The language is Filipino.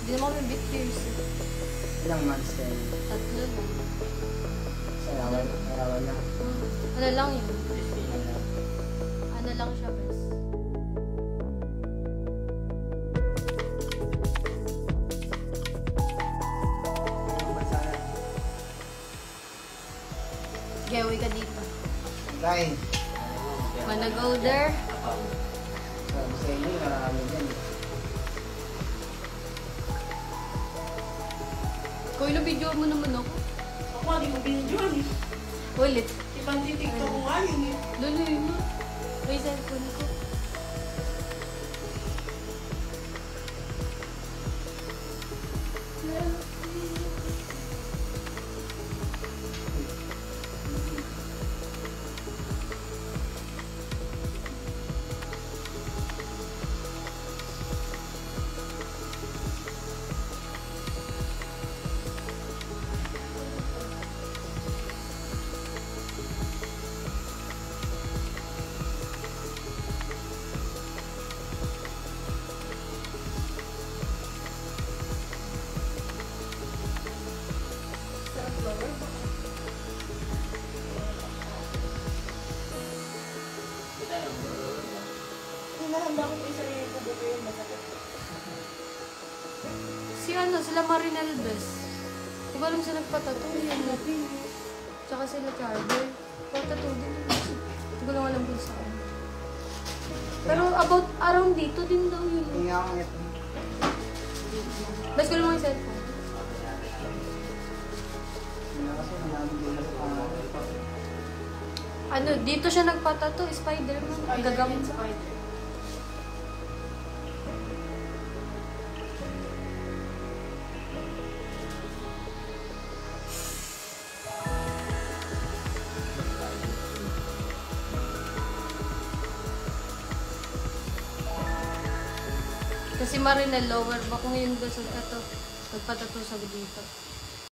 Hindi naman kami bit years. Ilang months kayo? 3 lang. Sa arawan na. Ano lang yun? Ano lang siya, bes. Gawi ka dito. Dahil. Wanna go there? Sabi sa inyo, marami dyan. Kuya, video mo naman ako. Ako, hindi mo binidyoan eh. Ulit. Ibang titikto ko nga yun eh. Lalo yun mo. May cellphone ko. Hinahanda ko yung sarili ko buko yung masakit. Si ano, sila Marinel Bes. Di ba lang siya nagpatato? Yan natin. Tsaka sila Charber. Patato din. Hindi ko lang alam kung saan. Pero about around dito din daw yun. Hinga ako ito. Bes ko lang yung cellphone. Hinga kasi marami din sa pangalan. Ano, dito siya nagpatato. Spider-Man. Gagamit sa Spider. Kasi Marinel lower ba kung yun gusto ito. Nagpatato sa dito.